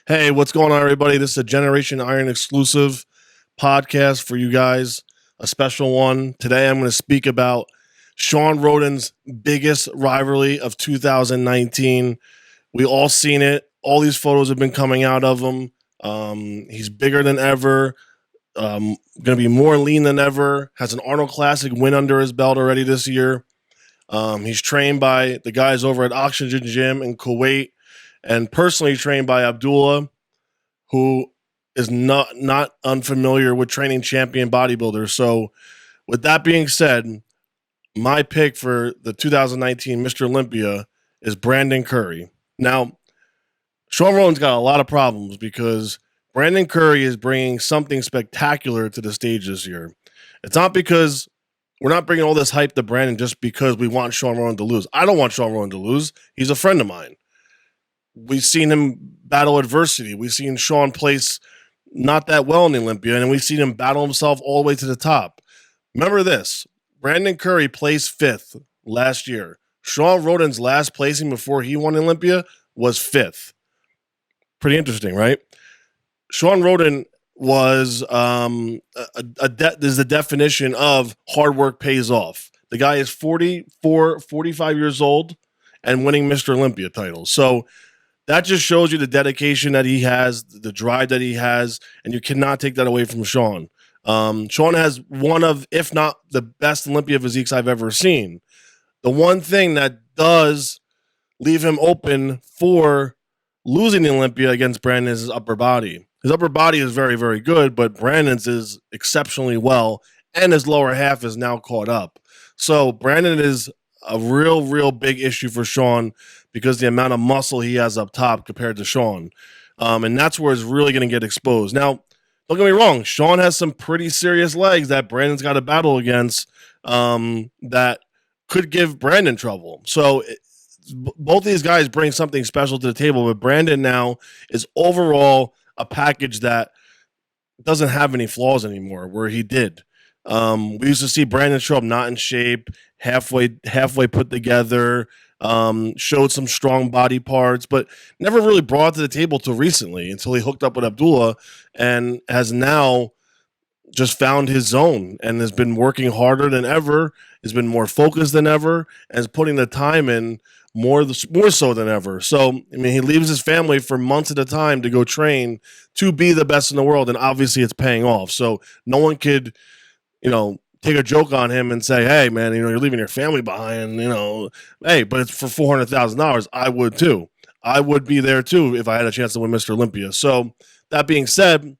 Hey, what's going on, everybody? This is a Generation Iron exclusive podcast for you guys, a special one. Today, I'm going to speak about Shawn Rhoden's biggest rivalry of 2019. We all seen it. All these photos have been coming out of him. He's bigger than ever, going to be more lean than ever, has an Arnold Classic win under his belt already this year. He's trained by the guys over at Oxygen Gym in Kuwait, and personally trained by Abdullah, who is not unfamiliar with training champion bodybuilders. So with that being said, my pick for the 2019 Mr. Olympia is Brandon Curry. Now, Shawn Rhoden's got a lot of problems because Brandon Curry is bringing something spectacular to the stage this year. It's not because we're not bringing all this hype to Brandon just because we want Shawn Rhoden to lose. I don't want Shawn Rhoden to lose. He's a friend of mine. We've seen him battle adversity. We've seen Shawn place not that well in the Olympia, and we've seen him battle himself all the way to the top. Remember this, Brandon Curry placed 5th last year. Shawn Rhoden's last placing before he won Olympia was 5th. Pretty interesting, right? Shawn Rhoden was is the definition of hard work pays off. The guy is 45 years old and winning Mr. Olympia titles. So that just shows you the dedication that he has, the drive that he has, and you cannot take that away from Shawn. Shawn has one of, if not the best Olympia physiques I've ever seen. The one thing that does leave him open for losing the Olympia against Brandon is his upper body. His upper body is very, very good, but Brandon's is exceptionally well, and his lower half is now caught up. So Brandon is a real big issue for Shawn because the amount of muscle he has up top compared to Shawn. And that's where it's really going to get exposed. Now, don't get me wrong, Shawn has some pretty serious legs that Brandon's got to battle against that could give Brandon trouble. So both these guys bring something special to the table, but Brandon now is overall a package that doesn't have any flaws anymore, where he did. We used to see Brandon show up not in shape, halfway put together, showed some strong body parts, but never really brought it to the table till recently, until he hooked up with Abdullah and has now just found his zone and has been working harder than ever, has been more focused than ever, and is putting the time in more so than ever. So, I mean, he leaves his family for months at a time to go train to be the best in the world, and obviously it's paying off. So no one could, take a joke on him and say, hey, man, you're leaving your family behind, hey, but it's for $400,000. I would too. I would be there too if I had a chance to win Mr. Olympia. So that being said,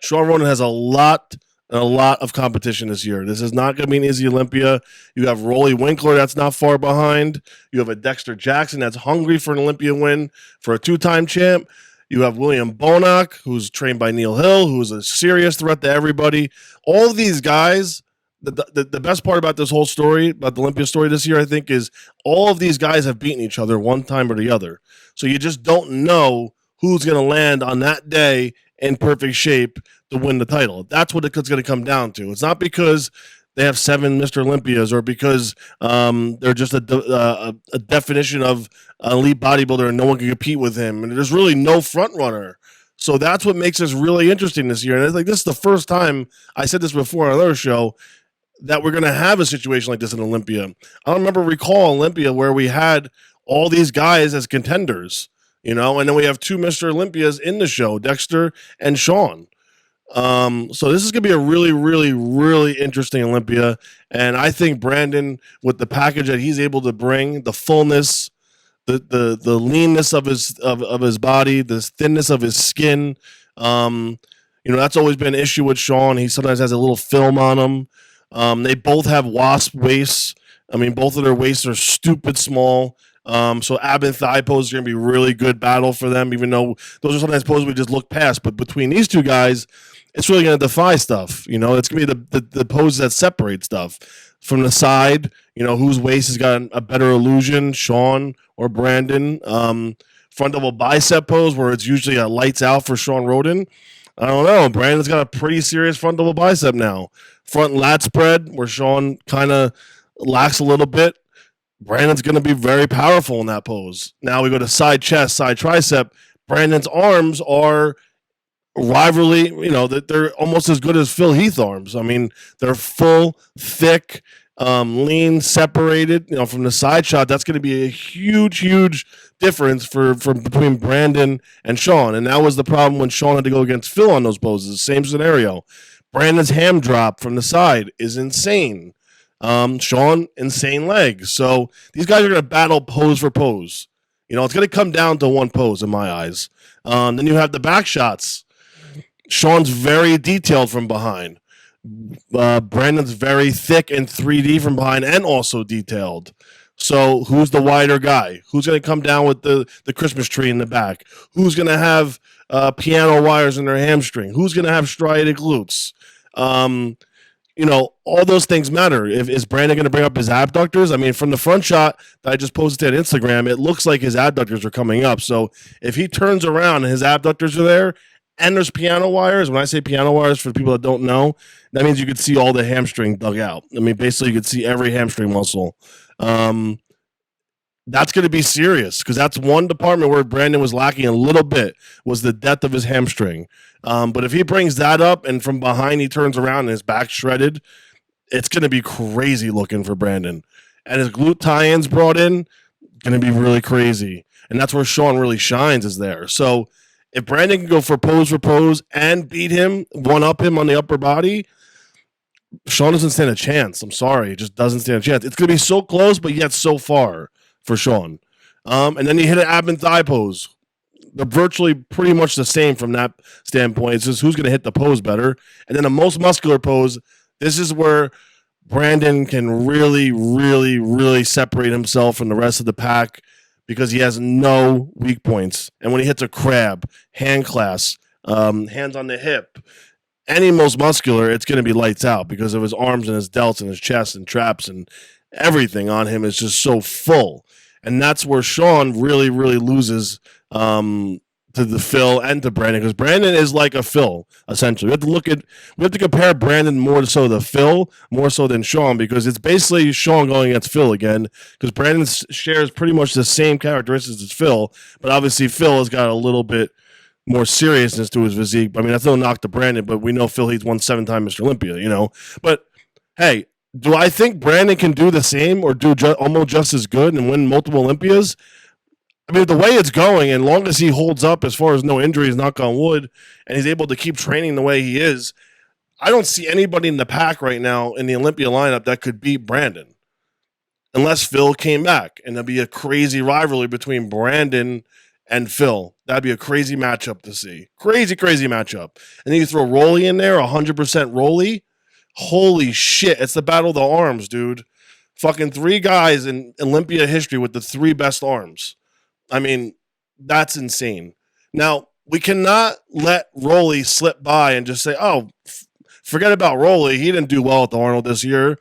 Shawn Rhoden has a lot of competition this year. This is not going to be an easy Olympia. You have Roly Winkler that's not far behind. You have a Dexter Jackson that's hungry for an Olympia win, for a 2-time champ. You have William Bona, who's trained by Neil Hill, who's a serious threat to everybody. All of these guys, the best part about this whole story, about the Olympia story this year, I think, is all of these guys have beaten each other one time or the other. So you just don't know who's going to land on that day in perfect shape to win the title. That's what it's going to come down to. It's not because they have 7 Mr. Olympias or because they're just a definition of an elite bodybuilder and no one can compete with him. And there's really no front runner. So that's what makes this really interesting this year. And it's like, this is the first time, I said this before on another show, that we're going to have a situation like this in Olympia. I don't recall Olympia where we had all these guys as contenders, and then we have 2 Mr. Olympias in the show, Dexter and Shawn. So this is going to be a really interesting Olympia. And I think Brandon, with the package that he's able to bring, the fullness, the leanness of his body, the thinness of his skin, that's always been an issue with Shawn. He sometimes has a little film on him. They both have wasp waists. I mean, both of their waists are stupid small. So ab and thigh pose is going to be a really good battle for them, even though those are sometimes poses we just look past. But between these two guys, it's really going to defy stuff. It's going to be the pose that separate stuff from the side. Whose waist has got a better illusion, Shawn or Brandon. Front double bicep pose, where it's usually a lights out for Shawn Rhoden. I don't know. Brandon's got a pretty serious front double bicep now. Front lat spread, where Shawn kind of lacks a little bit. Brandon's going to be very powerful in that pose. Now we go to side chest, side tricep. Brandon's arms are rivalry, that they're almost as good as Phil Heath arms. I mean, they're full, thick, lean, separated. From the side shot, that's going to be a huge difference from between Brandon and Shawn. And that was the problem when Shawn had to go against Phil on those poses. Same scenario. Brandon's ham drop from the side is insane. Shawn, insane legs. So these guys are going to battle pose for pose. It's going to come down to one pose in my eyes. Then you have the back shots. Shawn's very detailed from behind. Brandon's very thick and 3D from behind and also detailed. So who's the wider guy? Who's going to come down with the Christmas tree in the back? Who's going to have piano wires in their hamstring? Who's going to have striated glutes? All those things matter. Is Brandon going to bring up his abductors? I mean, from the front shot that I just posted on Instagram, it looks like his abductors are coming up. So if he turns around and his abductors are there and there's piano wires, when I say piano wires, for people that don't know, that means you could see all the hamstring dug out. I mean, basically, you could see every hamstring muscle. That's going to be serious because that's one department where Brandon was lacking a little bit, was the depth of his hamstring. But if he brings that up and from behind he turns around and his back shredded, it's going to be crazy looking for Brandon. And his glute tie-ins brought in, going to be really crazy. And that's where Shawn really shines, is there. So if Brandon can go for pose and beat him, one-up him on the upper body, Shawn doesn't stand a chance. I'm sorry. It just doesn't stand a chance. It's going to be so close, but yet so far for Shawn. And then you hit an ab and thigh pose. They're virtually pretty much the same from that standpoint. It's just who's going to hit the pose better. And then the most muscular pose, this is where Brandon can really separate himself from the rest of the pack because he has no weak points. And when he hits a crab, hand clasp, hands on the hip, any most muscular, it's going to be lights out because of his arms and his delts and his chest and traps and everything on him is just so full. And that's where Shawn really loses to the Phil and to Brandon, because Brandon is like a Phil, essentially. We have to compare Brandon more so to Phil, more so than Shawn, because it's basically Shawn going against Phil again, because Brandon shares pretty much the same characteristics as Phil, but obviously Phil has got a little bit more seriousness to his physique. I mean, that's no knock to Brandon, but we know Phil Heath won 7-time Mr. Olympia, But, hey, do I think Brandon can do the same or do almost just as good and win multiple Olympias? I mean, the way it's going, and long as he holds up as far as no injuries, knock on wood, and he's able to keep training the way he is, I don't see anybody in the pack right now in the Olympia lineup that could beat Brandon. Unless Phil came back, and there'd be a crazy rivalry between Brandon and Phil. That'd be a crazy matchup to see. Crazy matchup. And then you throw Roly in there, 100% Roly. Holy shit, it's the battle of the arms, dude. Fucking 3 guys in Olympia history with the 3 best arms. I mean, that's insane. Now, we cannot let Roly slip by and just say, oh, forget about Roly. He didn't do well at the Arnold this year.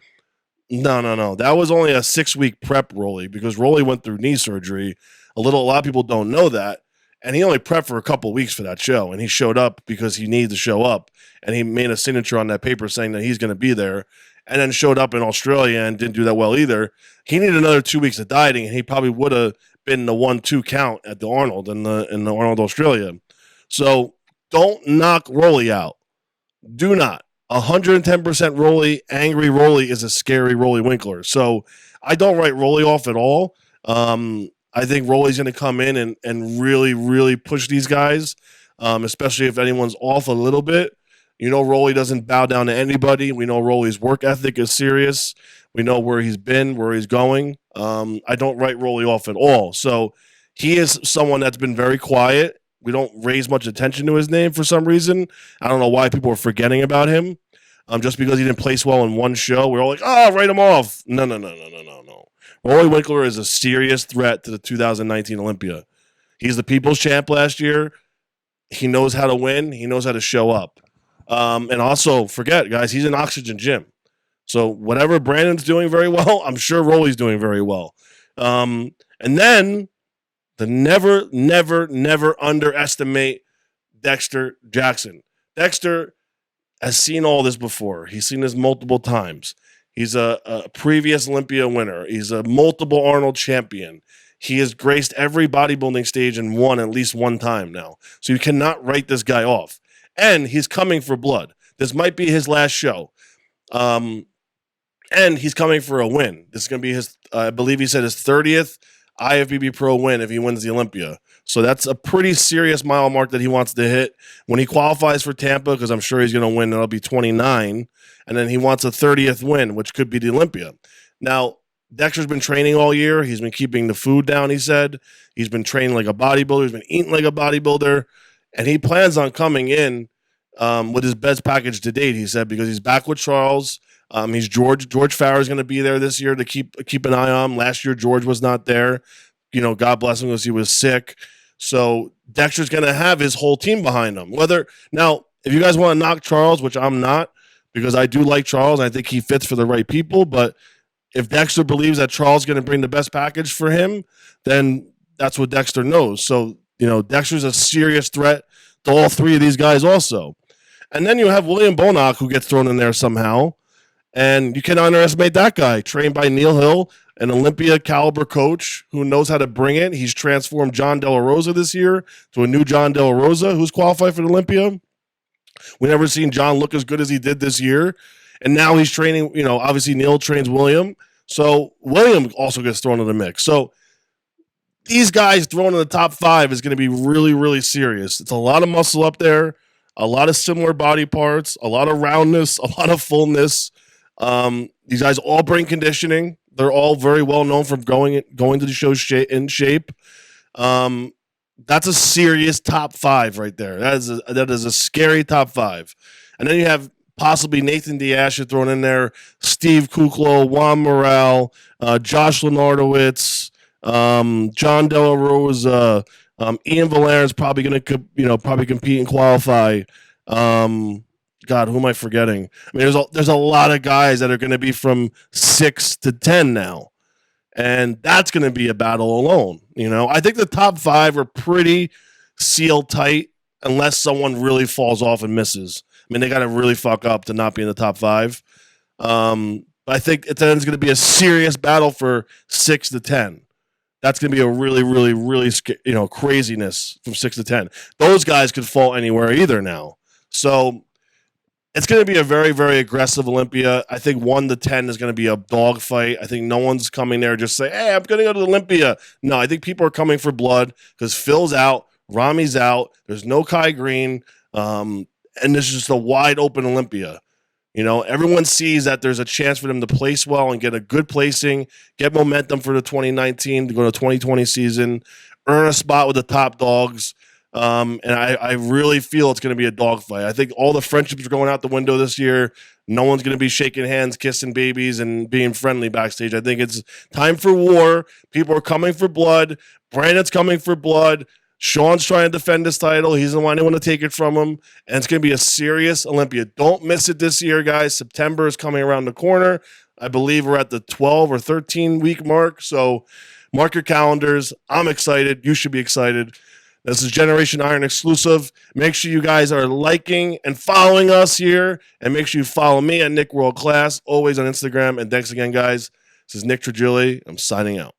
No. That was only a 6-week prep Roly, because Roly went through knee surgery. A lot of people don't know that. And he only prepped for a couple weeks for that show. And he showed up because he needed to show up. And he made a signature on that paper saying that he's going to be there. And then showed up in Australia and didn't do that well either. He needed another 2 weeks of dieting, and he probably would have been the 1-2 count at the Arnold in the Arnold Australia. So don't knock Roly out. Do not. 110% Roly, angry Roly is a scary Roly Winkler. So I don't write Roly off at all. I think Roly's going to come in and really push these guys, especially if anyone's off a little bit. Roly doesn't bow down to anybody. We know Roly's work ethic is serious. We know where he's been, where he's going. I don't write Roly off at all. So he is someone that's been very quiet. We don't raise much attention to his name for some reason. I don't know why people are forgetting about him. Just because he didn't place well in one show. We're all like, oh, write him off. No. Roly Winkler is a serious threat to the 2019 Olympia. He's the people's champ last year. He knows how to win. He knows how to show up. And also, forget, guys, he's an oxygen gym. So whatever Brandon's doing very well, I'm sure Roly's doing very well. And then never underestimate Dexter Jackson. Dexter has seen all this before. He's seen this multiple times. He's a previous Olympia winner. He's a multiple Arnold champion. He has graced every bodybuilding stage and won at least one time now. So you cannot write this guy off. And he's coming for blood. This might be his last show. And he's coming for a win. This is going to be his, I believe he said his 30th IFBB Pro win if he wins the Olympia. So that's a pretty serious mile mark that he wants to hit. When he qualifies for Tampa, because I'm sure he's going to win, it'll be 29. And then he wants a 30th win, which could be the Olympia. Now, Dexter's been training all year. He's been keeping the food down, he said. He's been training like a bodybuilder. He's been eating like a bodybuilder. And he plans on coming in with his best package to date, he said, because he's back with Charles. He's George Farrer's going to be there this year to keep an eye on him. Last year, George was not there. You know, God bless him because he was sick. So Dexter's going to have his whole team behind him. Now, if you guys want to knock Charles, which I'm not, because I do like Charles, I think he fits for the right people. But if Dexter believes that Charles is going to bring the best package for him, then that's what Dexter knows. So, you know, Dexter's a serious threat to all three of these guys also. And then you have William Bona, who gets thrown in there somehow. And you can't underestimate that guy, trained by Neil Hill, an Olympia caliber coach who knows how to bring it. He's transformed John De La Rosa this year to a new John De La Rosa who's qualified for the Olympia. We never seen John look as good as he did this year. And now he's training, you know, obviously Neil trains William. So William also gets thrown in the mix. So these guys thrown in the top 5 is going to be really, really serious. It's a lot of muscle up there, a lot of similar body parts, a lot of roundness, a lot of fullness. These guys all bring conditioning. They're all very well known for going to the show in shape. That's a serious top 5 right there. That is a scary top 5. And then you have possibly Nathan Diaz thrown in there, Steve Kuklo, Juan Morel, Josh Lenardowitz, John De La Rosa, Ian Valera's probably going to probably compete and qualify. God, who am I forgetting? I mean, there's a lot of guys that are going to be from 6 to 10 now, and that's going to be a battle alone. You know, I think the top 5 are pretty sealed tight unless someone really falls off and misses. I mean, they got to really fuck up to not be in the top 5. But I think it's going to be a serious battle for 6 to 10. That's going to be a really, really, really, craziness from 6 to 10. Those guys could fall anywhere either now. So it's going to be a very, very aggressive Olympia. I think 1 to 10 is going to be a dogfight. I think no one's coming there just say, hey, I'm going to go to Olympia. No, I think people are coming for blood because Phil's out, Ramy's out, there's no Kai Green, and this is just a wide open Olympia. You know, everyone sees that there's a chance for them to place well and get a good placing, get momentum for the 2019 to go to 2020 season, earn a spot with the top dogs. And I really feel it's going to be a dogfight. I think all the friendships are going out the window this year. No one's going to be shaking hands, kissing babies, and being friendly backstage. I think it's time for war. People are coming for blood. Brandon's coming for blood. Shawn's trying to defend his title. He doesn't want anyone to take it from him. And it's going to be a serious Olympia. Don't miss it this year, guys. September is coming around the corner. I believe we're at the 12 or 13 week mark. So mark your calendars. I'm excited. You should be excited. This is Generation Iron exclusive. Make sure you guys are liking and following us here. And make sure you follow me at Nick World Class, always on Instagram. And thanks again, guys. This is Nick Trigili. I'm signing out.